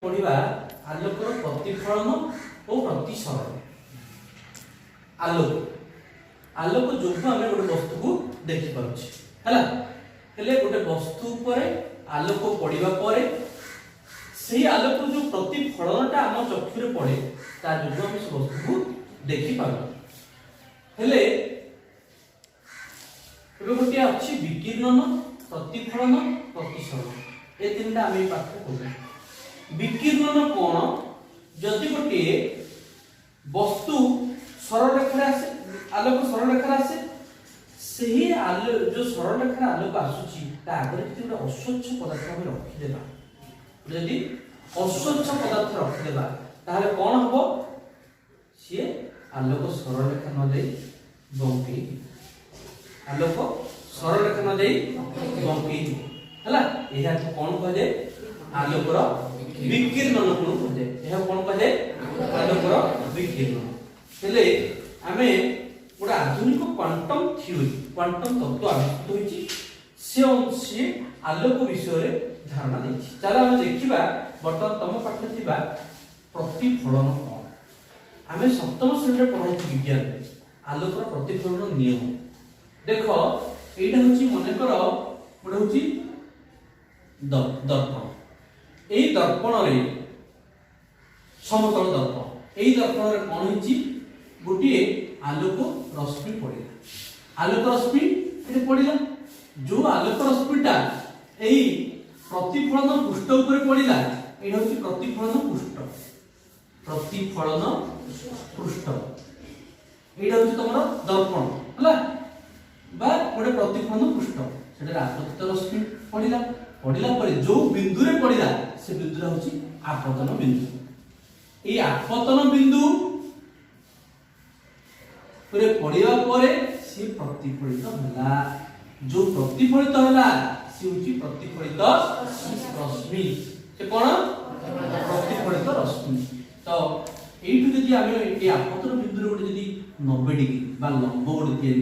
पढ़िबा आलोकर प्रतिफलन और प्रतिसरण। आलोक जो आम गोटे वस्तु को देखि पारुछे हैला हेले गोटे वस्तु पर आलोक पड़िबा परे सेही आलोक जो प्रतिफलनटा आम चक्षुरे पड़े ता जो हम से वस्तु को देखि पारु हेले एबे गोटे अछि विकिरण प्रतिफलन प्रतिसरण ए तीनटा आम पाठ करू। विकिरण कोन जदि गोटे वस्तु सरल रेखा आसे आलोक सरल रेखा आसे सही आलो जो सरल रेखा आलोक आसुची ता आगे जदि गोटे अस्वच्छ पदार्थ हम रखि देबा जदि अस्वच्छ पदार्थ रखि देबा ताहले कोन हबो से आलोक सरल रेखा न देई बंकी आलोक सरल रेखा न देई बंकी हला एहा कोन कहले आलोकर विकिरण कोन कहले एहा कोन कहले आलोकर विकिरण हेले आमे गोटे आधुनिक क्वांटम थ्योरी क्वांटम तत्व आविष्कृत होईची से आलोक विषय रे धारणा देछि। चलो हम देखिबा वर्तमान तम पाठ थिबा प्रतिफलन कोन आमे सप्तम श्रेणी रे पढाई विज्ञान रे आलोकर प्रतिफलन नियम देखो एटा होची मने करो गोटे होची दर्पण एई दर्पण रे समतल दर्पण एई दर्पण रे कोन होची गोटे आलोक रश्मि पड़िला आलोक रश्मि एटे पड़िला जो आलोक रश्मिटा एई प्रतिफलन पृष्ठ ऊपर पड़िला एटा होची प्रतिफलन पृष्ठ एटा होची तमरा दर्पण हला बा गोटे प्रतिफलन पृष्ठ सेटा आपतित रश्मि पड़िला पड़िला जो बिंदु रे पड़िला से बिंदुरा होची आपतन बिंदु एई आपतन बिंदु परे पड़िबा परे से प्रतिफलित होला जो प्रतिफलित होला से होची प्रतिफलित रश्मि से कोन प्रतिफलित रश्मि तो एठु जदि आमे ए आपतन बिंदु रे जदि 90 डिग्री बा लंब गोटे तयारी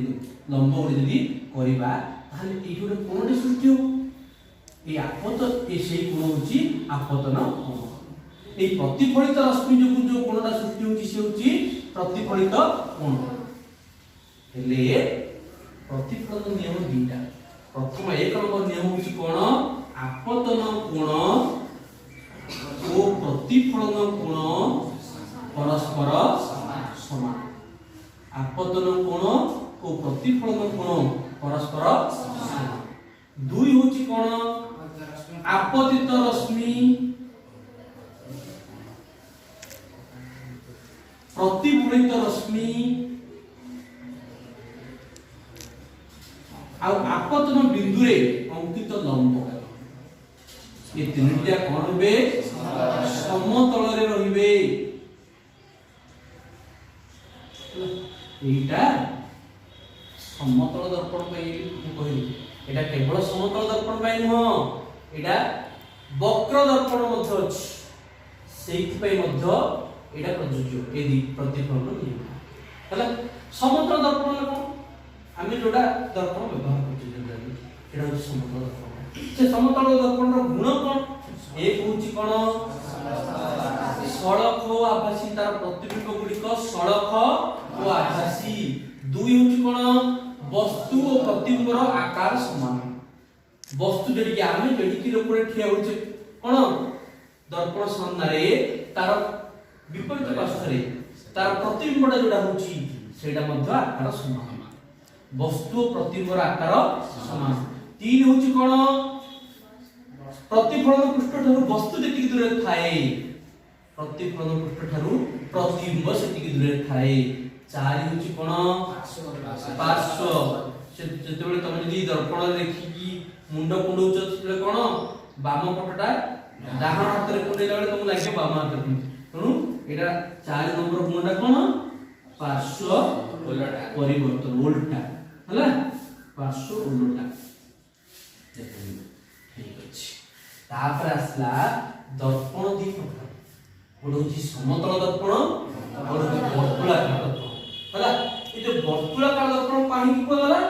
लंब गोटे जदि करिबा ताहले एठु गोटे कोणटे सृष्टि हो ए आपत ए सेही कोण होची आपतन कोण ए प्रतिफलित रश्मि जो कोणटा सृष्टि होची से होची प्रतिफलित कोण हेले प्रतिफलन नियम दुईटा प्रथम एक नंबर नियम होची कोण आपतन कोण ओ प्रतिफलन कोण परस्पर समान आपतन कोण ओ प्रतिफलन कोण परस्पर समान दुई होची कोण आपतित रश्मि प्रतिफलित रश्मि आपतन बिंदु रे अंकित लंब ये तीनटा कोन होबे समतल रे रहिबे एटा समतल दर्पण पई कहिली एटा केवल समतल दर्पण पई न एटा वक्र दर्पण मध्ये अछि सेहि पई मध्ये एटा प्रयोज्य एदि प्रतिफलन नियम हला समतल दर्पण कोन आमे जोडा दर्पण व्यवहार करछि जनरली एटा होछि समतल दर्पण से समतल दर्पण रो गुण कोन एक होछि कोन सड़क ओ आभासी तार प्रतिबिंब गुडी को सड़क ओ आभासी दुई होछि कोन वस्तु ओ प्रतिबिंब रो आकार समान वस्तु जडी कि आमे जडी कि ऊपर ठिया होछि कोन दर्पण सामने तार विपरीत पार्श्व रे तार प्रतिबिंबटा जोडा होछि सेटा मध्ये आकार समान वस्तु प्रतिबिंबर आकार समान तीन होची कोन प्रतिफलन पृष्ठ ठारू वस्तु जेतिक दूर थाए प्रतिफलन पृष्ठ ठारू प्रतिबिंब सेतिक दूर थाए चार होची कोन पार्श्व जेते बेले तमे जदी दर्पण देखि कि मुंड कुंडौछ सेते कोन बाम पटटा डाहाण हाथ रे कुंडेला बेले तुम लागे बाम हाथ रे तणु एटा 4 नंबर गुणटा कोन पार्श्व परिवर्तन उल्टा हला पार्श्व उल्टा ठीक अछि तापर आसला दर्पण दी प्रकार गोटे होची समतल दर्पण और वर्तुलाकार दर्पण हला ए जो वर्तुलाकार दर्पण पानी की कोला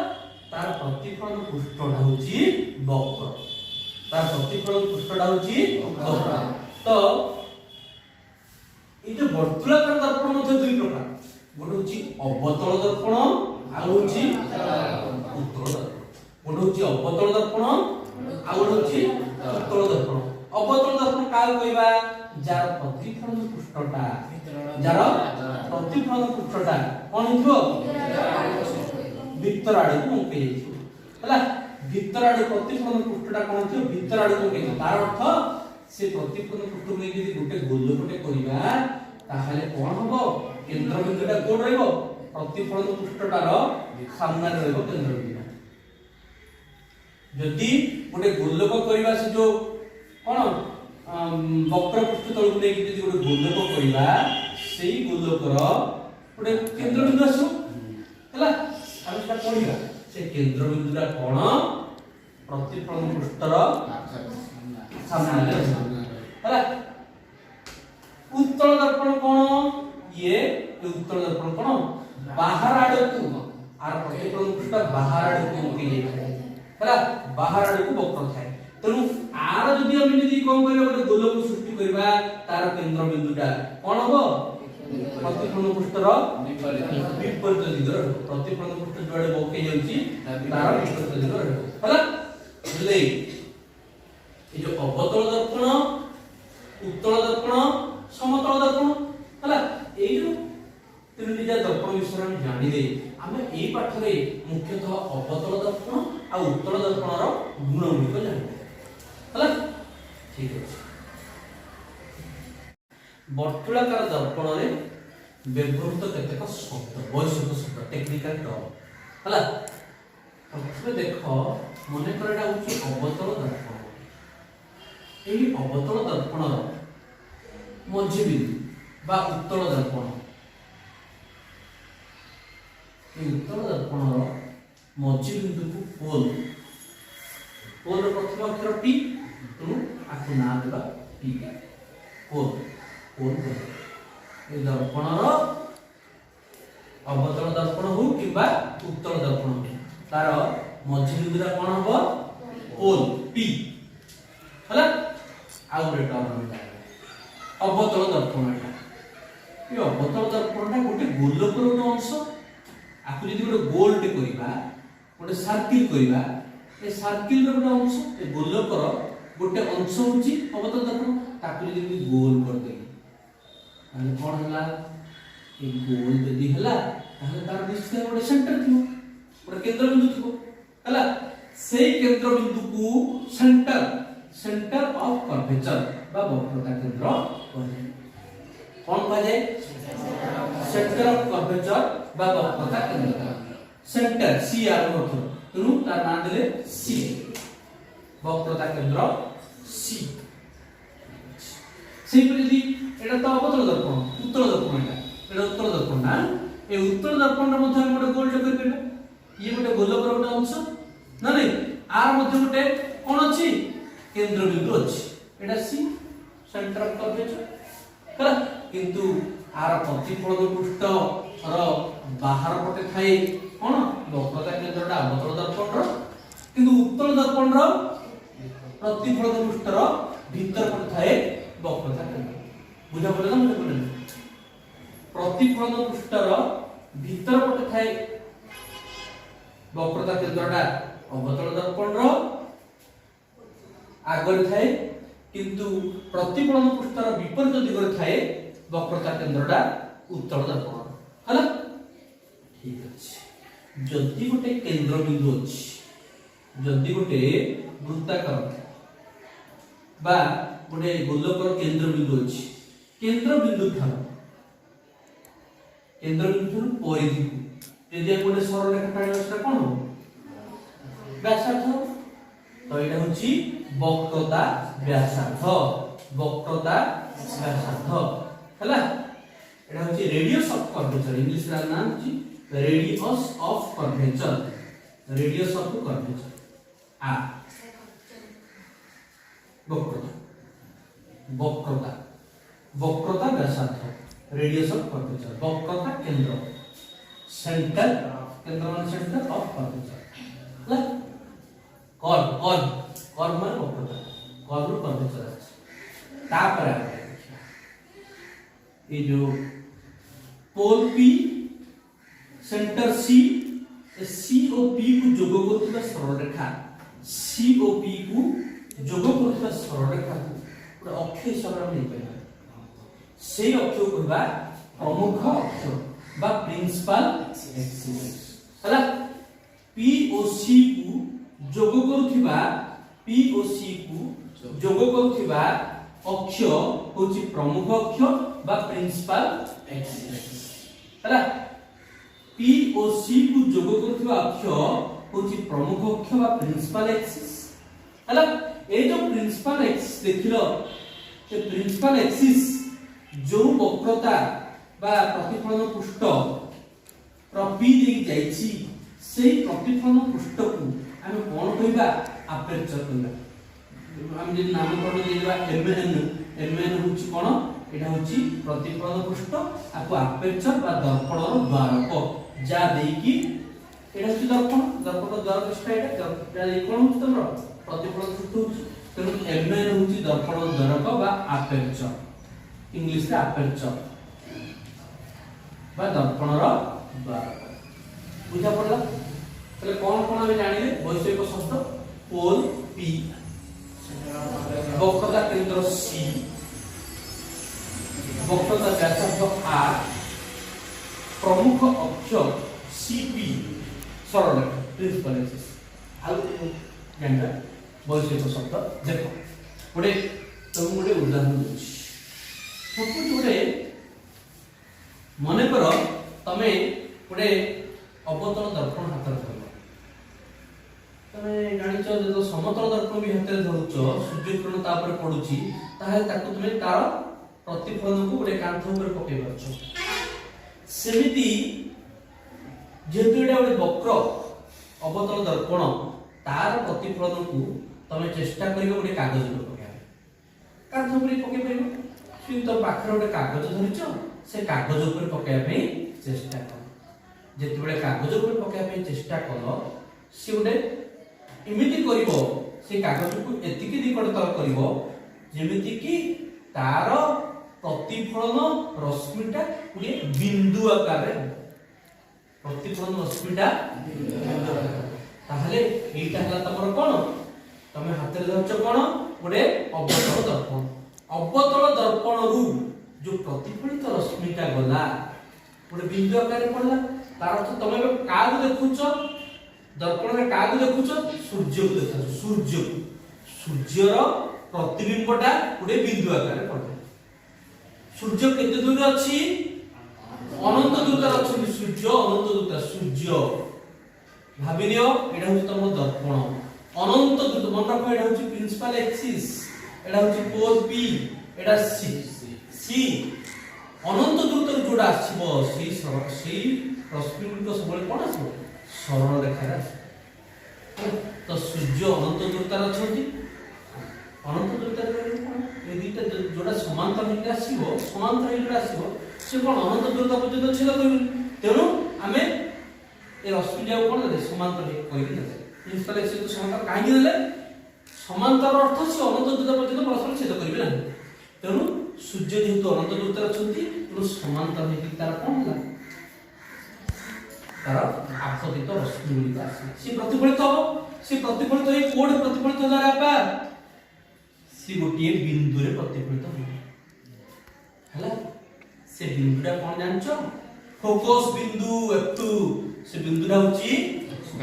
तार प्रतिफलन पृष्ठटा होची वक्र तार प्रतिफलन पृष्ठटा होची वक्र तो এই যে বর্তুলাকার দর্পণ মধ্যে দুই প্রকার গোটে হচ্ছে অবতল দর্পণ আর হচ্ছে উত্তল দর্পণ গোটে হচ্ছে অবতল দর্পণ আর গোটে হচ্ছে উত্তল দর্পণ অবতল দর্পণ কাল কইবা যার প্রতিফলন পৃষ্ঠটা যার প্রতিফলন পৃষ্ঠটা কোন হিথো ভিতর আড়କୁ মুকে যাইছো ହେଲା ভিতর আড় প্রতিফলন পৃষ্ঠটা কোন হিথো ভিতর আড়କୁ মুকে তার অর্থ সে প্রতিফলন পৃষ্ঠକୁ নেই যদি গোটে গোলকটে করিবা তাহলে কোন হবো কেন্দ্রবিন্দুটা কোন রহিব প্রতিফলন পৃষ্ঠটার সামনে রহিব কেন্দ্রবিন্দুটা যদি গোটে গোলক করিবা সে जो কোন বক্র পৃষ্ঠ তলକୁ নেই যদি গোটে গোলক করিবা সেই গোলকর গোটে কেন্দ্রবিন্দু আসো ହେଲା আমি সেটা পড়িবা সে কেন্দ্রবিন্দুটা কোন প্রতিফলন পৃষ্ঠর সামনে ହେଲା उत्तल दर्पण कोन ये उत्तल दर्पण कोन बाहर आडकू आर प्रतिफलन पृष्ठ बाहर आडकू मुके जाय हैला बाहर आडकू वक्र थाए तनु आर जदी हम जदी कोन करबा गोटे गोलक सृष्टि करबा तार केंद्र बिंदुटा कोन हो प्रतिफलन पृष्ठर विपरीत दिगर प्रतिफलन पृष्ठ जोडे मुके जाउची तार विपरीत दिगर हैला ले ए जो अवतल दर्पण उत्तल दर्पण समतल दर्पण हला ए जो तीनटा दर्पण विषय हम जानि दे हम ए पाठ रे मुख्यतः अवतल दर्पण आ उत्तल दर्पण रो गुण गुण जानि हला ठीक अछि वर्तुलाकार दर्पण रे व्यवहृत केतेक शब्द वैशिक शब्द टेक्निकल टर्म हला प्रथमे देखो मने करडा होछि अवतल दर्पण एही अवतल दर्पण मध्य बिंदु बा उत्तल दर्पण ए उत्तल दर्पण मध्य बिंदु को पोल पोल प्रथम अक्षर टी तेणु आकु ना देबा टी पोल पोल ए दर्पण अवतल दर्पण हो किबा उत्तल दर्पण हो तार मध्य बिंदुरा कोन हबो पोल पी हला आउ रे टर्म अवतल दर्पण ये अवतल दर्पण गोटे गोलकर गोटे अंश आपको यदि गोटे गोलटे करबा गोटे सर्किल करबा ए सर्किल रो गोटे अंश ए गोलकर गोटे अंश होची अवतल दर्पण ताकू यदि गोल कर दे ताले कोन हला ए गोल यदि हला ताले तार निश्चय गोटे सेंटर थियो गोटे केंद्र बिंदु थियो हला सेई केंद्र बिंदु को सेंटर सेंटर ऑफ कर्वेचर बा वक्रता केंद्र कौन कहा जाए सेंटर ऑफ कर्वेचर बा वक्रता केंद्र सेंटर सी आर अर्थ तेनु तार नाम देले सी वक्रता केंद्र सी सेही पर यदि एटा तो अवतल दर्पण उत्तल दर्पण एटा उत्तल दर्पण ना ए उत्तल दर्पण मध्ये हम गोटे गोल टे करबे ये गोटे गोलकर गोटे अंश ना नहीं आर मध्ये गोटे कोन अछि केंद्र बिंदु अछि एटा सी सेंटर ऑफ कर्वेचर हला किंतु आर प्रतिफलन पृष्ठ र बाहर पटे थाए कोन वक्रता केंद्रटा अवतल दर्पण रो किंतु उत्तल दर्पण रो प्रतिफलन पृष्ठ र भीतर पटे थाए वक्रता केंद्र बुझा पड़ला मुझे बोले प्रतिफलन पृष्ठ र भीतर पटे थाए वक्रता केंद्रटा अवतल दर्पण रो आगर थाए किंतु प्रतिफलन पृष्ठर विपरीत दिगरे थाए वक्रता केंद्रटा उत्तल दर्पण हला ठीक अछि जदि गोटे केंद्र बिंदु अछि जदि गोटे वृत्ताकार बा गोटे गोलकर केंद्र बिंदु अछि केंद्र बिंदु परिधि यदि गोटे सरल रेखा टाणिबा सेटा कोन हो व्यासार्ध तो एटा होची वक्रता व्यासार्ध हला एटा होची रेडियस ऑफ कर्वेचर इंग्लिश रा नाम होची रेडियस ऑफ कर्वेचर आ वक्रता व्यासार्ध रेडियस ऑफ कर्वेचर वक्रता केंद्र सेंटर ऑफ कर्वेचर हला कर्व माने वक्रता कर्व कर्वेचर तापर ये जो पोल पी सेंटर सी सी ओ पी को जोग करथुबा सरल रेखा सी ओ पी को जोग करथुबा सरल रेखा पूरा अक्ष हिसाब रे नै पाइबा सेही अक्ष को कहबा प्रमुख अक्ष बा प्रिंसिपल एक्सिस हला पीओसी को जोग करूथिबा पीओसी को जोग करूथिबा अक्ष होची प्रमुख अक्ष बा प्रिंसिपल एक्सिस हला पीओसी को जोग करूथिबा अक्ष होची प्रमुख अक्ष बा प्रिंसिपल एक्सिस हला ए जो प्रिंसिपल एक्सिस देखिलो से प्रिंसिपल एक्सिस जो वक्रता बा प्रतिफलन पृष्ठ प्रपी दे जाईची सेही प्रतिफलन पृष्ठ को आमे कोन कहबा अपर्चर कहबा हम जे नामकरण देबा एमएन होची कोन एटा होची प्रतिफलन पृष्ठ आको अपर्चर बा दर्पण द्वारक जा देई की एटा होची दर्पण द्वारक स्टाइल एटा कोन होची तमरो प्रतिफलन पृष्ठ होची तेनु एमएन होची दर्पण द्वारक बा अपर्चर इंग्लिश रे अपर्चर बा दर्पण रो द्वारक बुझा पड़ला तले कौन हमें जानिले वैश्विक शब्द पोल पी वक्रता केंद्र सी वक्रता व्यासार्ध आर प्रमुख अक्ष सीपी सरल रेखा प्रिंसिपल एक्सिस आउ जानबा वैश्विक शब्द देखो गोटे तुम गोटे उदाहरण दूची सपोज गोटे मने करो तमे गोटे अवतल दर्पण हाथ में धर तमे जानिछ जो समतल दर्पण भी हाथ में धरुछ सूर्य किरण ता ऊपर पडुची ताहे ताकु तमे तार प्रतिफलन को गोटे कांथ ऊपर पकै परछ सेमिति जेतु एटा गोटे वक्र अवतल दर्पण तार प्रतिफलन को तमे चेष्टा करियो गोटे कागज ऊपर पकाय कांथ ऊपर पकै परबो से तो पाखर गोटे कागज धरिछ से कागज ऊपर पकाय पे चेष्टा कर जेते बेले कागज ऊपर पकाय पे चेष्टा कलो से गोटे एमिति करिवो से कागज को एतिकी निकटतर करिवो जेमिति कि तार प्रतिफलन रश्मिटा पुरे बिंदु आकार रे प्रतिफलन रश्मिटा ताहले एटा हला तमर कोन तमे हाथ रे धरछ कोन गोटे अवतल दर्पण रु जो प्रतिफलित रश्मिटा गला गोटे बिंदु आकार रे पड़ला तार अर्थ तमे कागु देखुछ दर्पण रे कागु देखुछ सूर्य को देखुछ सूर्यर प्रतिबिंबटा गोटे बिंदु आकार रे पड़ला सूर्य केते दूर अछि अनंत दूर अछि सूर्य अनंत दूर सूर्य भाबिनियो एटा होछ तम दर्पण अनंत दूर मन रखो एटा होछ प्रिंसिपल एक्सिस एटा होछ पोल पी एटा सी अनंत दूर जोड़ा आसीबो सेही रश्मि को सबले कोन आसीबो सरल रेखा तो सूर्य अनंत दूरतार अछंती अनंत दूरतार ए दुईटा जोड़ा समांतर होके आसीबो समांतर जोड़ा आसीबो से कोन अनंत दूरता पर्यंत छेद करबो तेनु आमे ए रश्मि जाउ कोन दे समांतर कहि दे प्रिंसिपल एक्सिस तो समांतर काहे देले समांतर अर्थ से अनंत दूरता पर्यंत परस्पर छेद करिवे ना तेनु सूर्य जेहेतु अनंत दूरतार अछंती तेनु समांतर होके तार कोन होला तार आपतित रश्मि गुली आसी से प्रतिफलित हो से प्रतिफलित होई कोड प्रतिफलित होला आपा से गोटे बिंदु रे प्रतिफलित हो हला से बिंदुटा कोन जानछो फोकस बिंदु F2 से बिंदुटा होची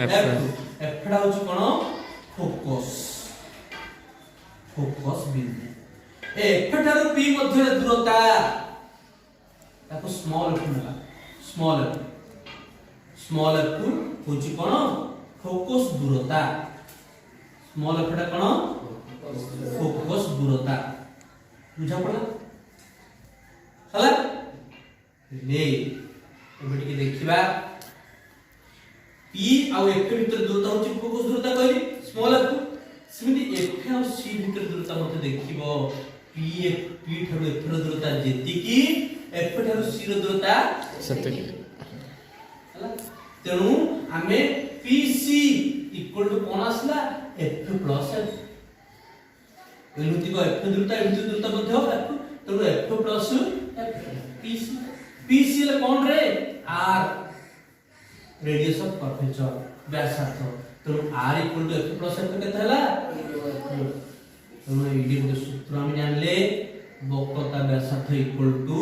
F टा होची कोन फोकस बिंदु ए F ठारो P मध्य दूरता ताको स्मॉल f होला स्मॉल f होची कोन फोकस दूरता स्मॉल f टा कोन फोकस दूरता बुझा पड़ा हला ले एबे टिके देखिबा P आ F भीतर दूरता होची फोकस दूरता कहली स्मॉल f सेमिति F आ C भीतर दूरता मते देखिबो P ठारो F रो दूरता जेति की F ठारो C रो दूरता सेतिकी हला तेनु आमे PC इक्वल टू कोन आसला F प्लस F एनुति को F दूरता एनुति दूरता मध्ये हो F तेनु F प्लस F पीसी पीसी ले कोन रे आर रेडियस ऑफ कर्वेचर व्यासार्थ तो r equal to f plus f केते हला तो एडी के सूत्र हम जानले वक्रता व्यासार्थ इक्वल टू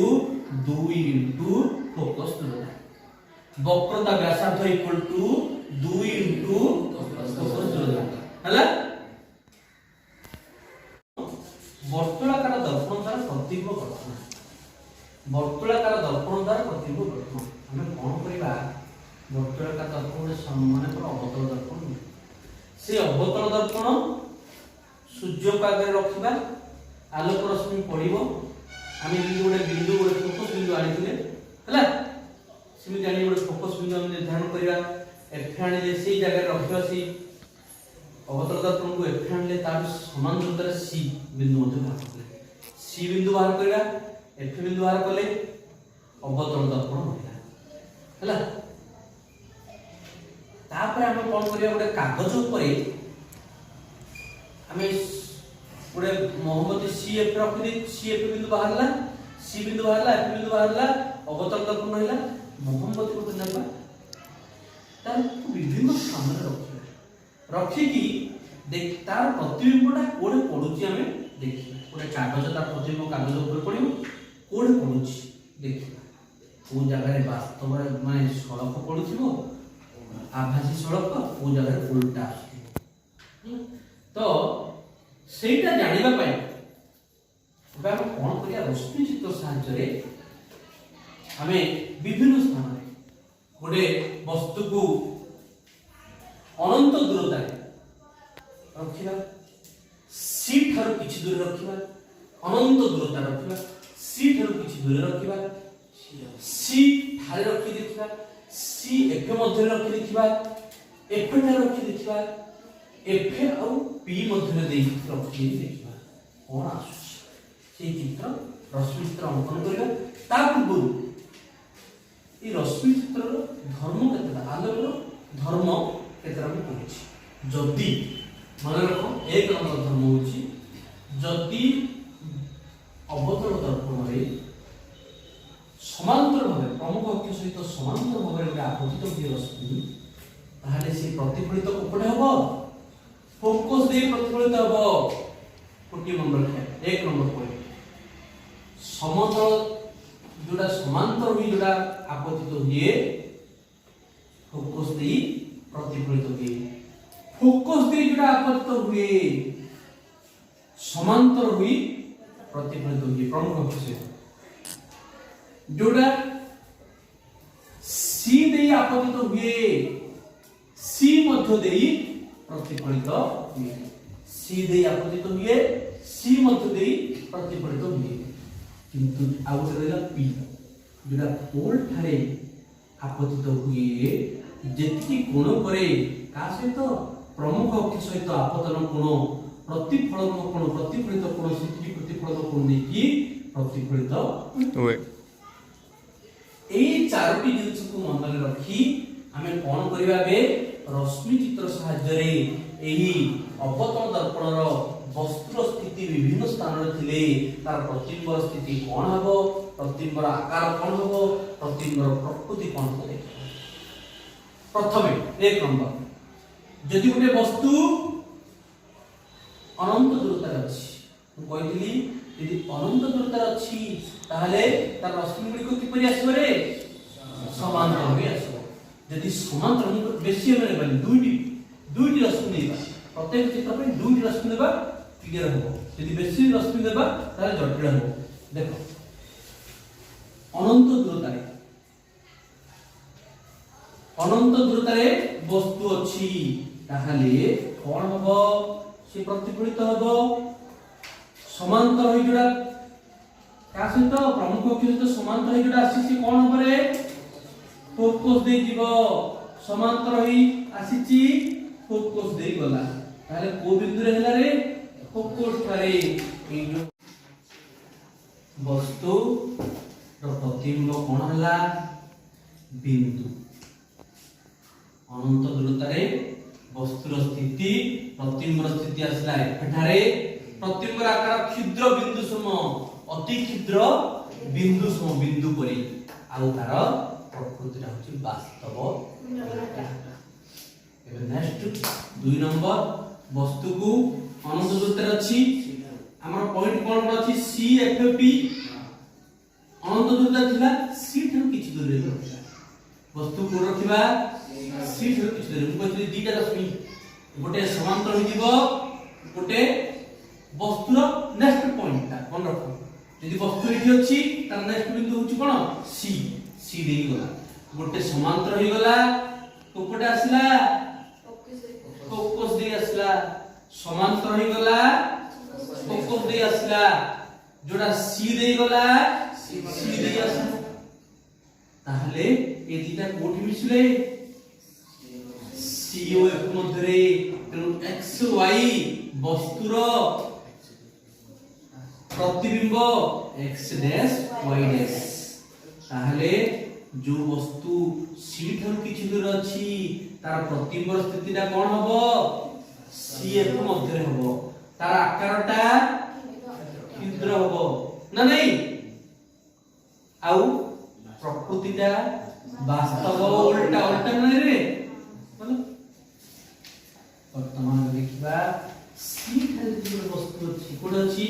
2 इनटू फोकस दूरता वक्रता व्यासार्थ इक्वल टू 2 इनटू फोकस दूरता हला वर्तुलाकार दर्पण द्वारा प्रतिबिंब गठन वर्तुलाकार दर्पण द्वारा प्रतिबिंब गठन हमें कोन करबा वर्तुलाकार दर्पण सम्मान पर अवतल दर्पण से अवतल दर्पण सूर्य को आगे रखिबा आलोक रश्मि पड़िबो आमे गोटे बिंदु गोटे फोकस बिंदु आनिथिले हला सिमि जानि गोटे फोकस बिंदु हम निर्धारण करिया एफ आनिले सेई जगह रखिबा सी अवतल दर्पण को एफ आनिले तार समान दूरतार सी बिंदु मध्य बाहर करले सी बिंदु बाहर करिया एफ बिंदु बाहर करले अवतल दर्पण होइला हला तापर हम कोन करिया गोटे कागज ऊपर हमें गोटे मोहम्मती सीएफ रखि दे सीएफ बिंदु बाहरला सी बिंदु बाहरला एफ बिंदु बाहरला अवतल दर्पण होइला मोहम्मती को नेबा तार विभिन्न स्थान रे रखि की देख तार प्रतिबिंबटा कोडे पडुची हमें देखिबा गोटे कागज तार प्रतिबिंब कागज ऊपर पडिबो कोडे पडुची देखिबा को जगह रे वास्तव माने सड़क पडुथिबो आभासी सड़क को जगह उल्टा आसथिबो तो सेटा जानिबा पय बा कोन करिया रश्मि चित्र साहाय्य रे हमें विभिन्न स्थान रे गोटे वस्तु को अनंत दूरता रखिबा सी ठार किछि दूर रखिबा अनंत दूरता रखिबा सी ठार किछि दूर रखिबा सी ठार रखि देखिबा सी एफ मध्य रखि देखिबा एफ ठार रखि देखिबा एफ और पी मध्य दे रखि देखिबा कोन आसुछि से चित्र रश्मि चित्र अंकन करिबा ता पूर्व ई रश्मि चित्र धर्म केतरा आलोक धर्म केतरा हम पढिछि जदी मन रखो एक नंबर धर्म होछि जदी अवतल दर्पण रे समांतर भाबे प्रमुख अक्ष सहित समांतर भाबे आपतित होई रश्मि ताहाले से प्रतिफलित कोपडे हबो फोकस दे प्रतिफलित हबो कोटी नंबर है एक नंबर पॉइंट समतल जोड़ा समांतर हुई जोड़ा आपतित हुए फोकस दे प्रतिफलित हुए फोकस दे जोड़ा आपतित हुए समांतर हुई प्रतिफलित हुए प्रमुख अक्ष से जोड़ा सी दे आपतित हुए सी मध्य दे प्रतिफलित हुए सी दे आपतित हुए सी मध्य दे प्रतिफलित हुए किंतु आउट रहला पी जोड़ा पोल ठारे आपतित हुए जेतिकी कोण करे का सहित प्रमुख अक्ष सहित आपतन कोण प्रतिफलन कोण प्रतिफलित कोण सेति प्रतिफलित कोण देकी प्रतिफलित हुए एई चारोटी जिनिस को मन में रखी हमें कोन करिबा बे रश्मि चित्र साहाय्य रे एही अवतल दर्पण रो वस्तुर स्थिति विभिन्न स्थान रे थिले तार प्रतिबिंब स्थिति कोन हबो प्रतिबिंब आकार कोन हबो प्रतिबिंब प्रकृति कोन हबो प्रथमे एक नंबर जदि गोटे वस्तु अनंत दूरता अछि हम कहितली यदि अनंत दूरता अछि ताहाले तार रश्मि गुडी को किपरि आसबो रे समांतर होय आसबो यदि समांतर हम बेसी होने वाली दुईटी रश्मि देबा प्रत्येक चित्र पे दुईटी रश्मि देबा क्लियर हो यदि बेसी रश्मि देबा ताले जटिल हो देखो अनंत दूरता रे वस्तु अछि ताहाले कोन हबो से प्रतिफलित हबो समांतर होई जोडा का सहित प्रमुख अक्ष सहित समांतर होई जोडा आसी से कोन हबो रे फोकस दे जीवो समांतर होई आसीची फोकस दे गला ताले को बिंदु रे हला रे फोकस थारे ए जो वस्तु रो प्रतिबिंब कोन हला बिंदु अनंत दूरता रे वस्तुर स्थिति प्रतिबिंब स्थिति आसला एठारे प्रतिबिंब आकार क्षुद्र बिंदु सम अति क्षुद्र बिंदु सम बिंदु परी आउ तार प्रकृति होची वास्तव। एबे नेक्स्ट 2 नंबर वस्तु को अनंत दूरता अछि हमर पॉइंट कोन अछि सी एफ पी अनंत दूरता थिला सी ठन किछि दूर रे वस्तु को रखिबा सी ठन किछि दूर को कहली दीटा रश्मि गोटे समांतर होई दिबो गोटे वस्तुर नेक्स्ट पॉइंट ता कोन रखो यदि वस्तु एठी अछि तार नेक्स्ट बिंदु होछि कोन सी सी देई गला गोटे समांतर होई गला कोपटे आसला फोकस दे आसला समांतर होई गला फोकस दे आसला जोड़ा सी दे गला सी दे आसला ताहले ए दिटा कोठी मिसले सी ओ एफ मध्य रे तेनु एक्स वाई वस्तुर प्रतिबिंब एक्स डैश वाई डैश ताहले जो वस्तु सी ठन किछि दूर अछि तार प्रतिबिंब स्थितिटा कोन हबो सी एफ मध्य रे हबो तार आकारटा क्षुद्र हबो ना नहीं आउ प्रकृतिटा वास्तव उल्टा उल्टा नहीं रे बोलो वर्तमान देखिबा सी ठन जो वस्तु अछि कोन अछि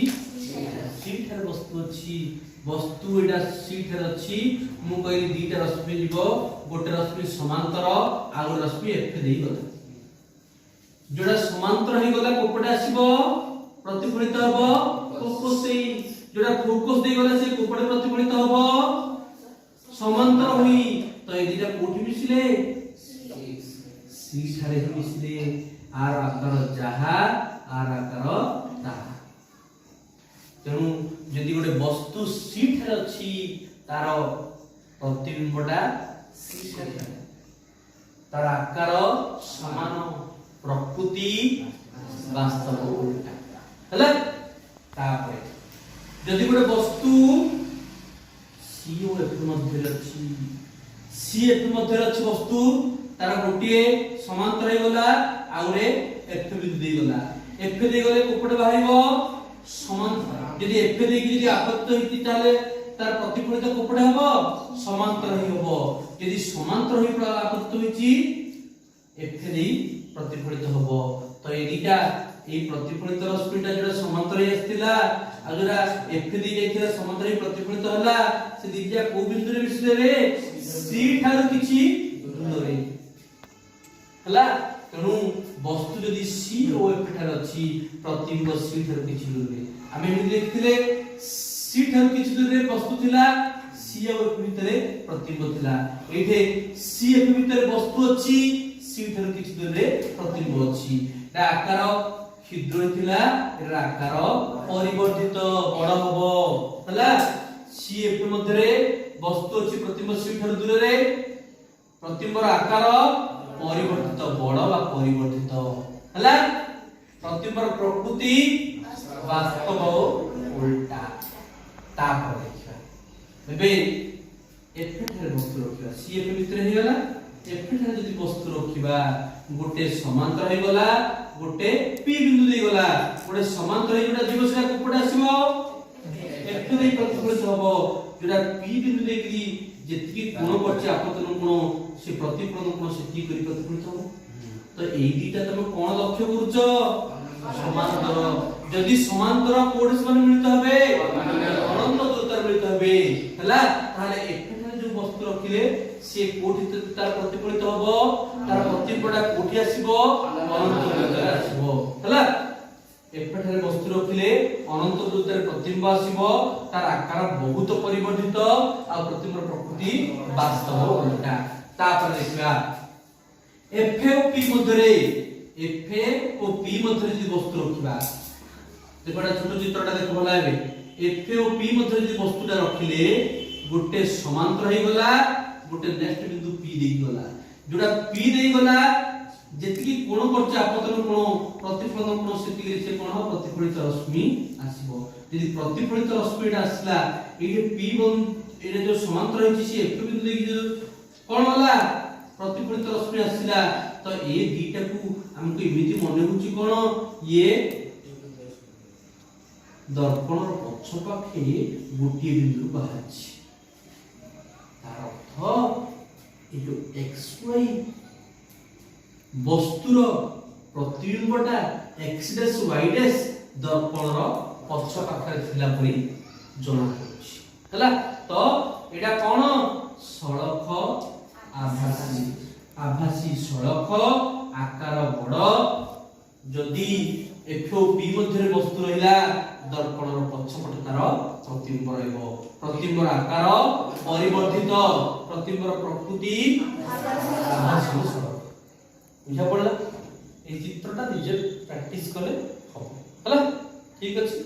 सी ठन वस्तु अछि वस्तु एटा सी ठन अछि मु कहली दीटा रश्मि लिबो गोटे रश्मि समांतर आउ रश्मि एफ देई गला जोड़ा समांतर हे गला कोपटे आसीबो प्रतिफलित हबो फोकस से जोड़ा फोकस दे गला से कोपटे प्रतिफलित हबो समांतर होई तो ए दिटा कोठी मिसले सी ठारे मिसले आर आकार जहा आर आकार ताहा तेनु जदि गोटे वस्तु सी ठारे अछि तार प्रतिबिंबटा सी ठारे तार आकार समान प्रकृति वास्तव उल्टा हला तापरे जदि गोटे वस्तु सी ओ एफ मध्य अछि सी एफ मध्य अछि वस्तु तार गोटिए समांतर हे गला आउरे एफ बिंदु दे गला एफ दे गले कोपटे बाहिबो समांतर यदि एफ दे कि यदि आपत्त होइति ताले तार प्रतिफलित कोपटे हबो समांतर ही हबो यदि समांतर होई आपत्त होइछि एफ दे प्रतिफलित हबो तो ए दिटा ए प्रतिफलित रश्मिटा जेटा समांतर हे आस्तिला आ जेटा एफ दे जाइथिला समांतर ही प्रतिफलित हला से दिटा को बिंदु रे मिसले रे सी ठार किछि दूर रे हला तनु वस्तु जदि सी ओ एफ ठार अछि प्रतिबिंब सी ठार किछि दूर रे आमे एमि देखथिले सी ठार किछि दूर रे वस्तु थिला सी ओ एफ भितरे प्रतिबिंब थिला एठे सी एफ भितरे वस्तु अछि सी ठार किछि दूर रे प्रतिबिंब अछि ता आकार क्षुद्र थिला एर आकार परिवर्तित बड़ हबो हला सी एफ मध्य रे वस्तु अछि प्रतिबिंब सी ठार दूर रे प्रतिबिंबर आकार परिवर्तित बड़ बा परिवर्तित हला प्रतिबिंबर प्रकृति वास्तव उल्टा तापर देखिबा एबे एफ ठार वस्तु रखिबा सी एफ भितर हे गला एफ ठार जदि वस्तु रखिबा गोटे समांतर हे गला गोटे पी बिंदु दे गला गोटे समांतर हे जोटा जीव से कोपडा आसीबो एफ दे प्रतिफलित हबो जोटा पी बिंदु दे कि जेतिकी कोण करछि आपतन कोण से प्रतिफलन कोण सेति करी प्रतिफलित हबो तो एई दीटा तमे कोण लक्ष्य करूछ समांतर जदि समांतर कोड समान मिलित हबे अनंत दूरता मिलित हबे हला ताले एफ जो वस्तु रखिले से कोठी तार प्रतिफलित हबो तार प्रतिबिंबटा कोठी आसीबो अनंत दूरता आसीबो हला एफठारे वस्तु रखिले अनंत दूरतार प्रतिबिंब आसीबो तार आकार बहुत परिवर्तित आ प्रतिबिंबर प्रकृति वास्तव उल्टा तापर देखिबा एफ ओ पी मध्यरे एफ ओ पी मध्यरे जे वस्तु रखिबा देखोडा छोटो चित्रटा देखो भला हेबे एफ ओ पी मध्यरे जे वस्तुटा रखिले गोटे समांतर हे गला गोटे नेक्स्ट बिंदु पी दे गला जोडा पी दे गला जेतिकी कोण करछ आपतन कोण प्रतिफलन कोण सेतिकी से कोण प्रतिफलित रश्मि आसीबो यदि प्रतिफलित रश्मिटा आसला एही पी बन एरे जो समांतर हेछि से एफ बिंदु दे जो कोण होला प्रतिफलित रश्मि आसिला तो ए दीटा को हमको इमिति मने होछि कोण ये दर्पण पक्ष पाखे गोटे बिंदु बाहर तार अर्थ ये जो एक्स वाई वस्तुर प्रतिबिंबटा एक्स डैश वाई डैश दर्पण पक्ष पाखे थिला परी जना पड़ुछि हला तो एटा कोन सड़क आभासी आभासी सड़क आकार बड़ जदि एफ ओ पी मध्य वस्तु रहिला दर्पण पक्षपटे तार प्रतिबिंब रहइबो प्रतिबिंबर आकार परिवर्धित प्रतिबिंबर प्रकृति आभासी सड़क बुझा पड़ला ए चित्रटा निजे प्रैक्टिस कले हो हला ठीक अछि।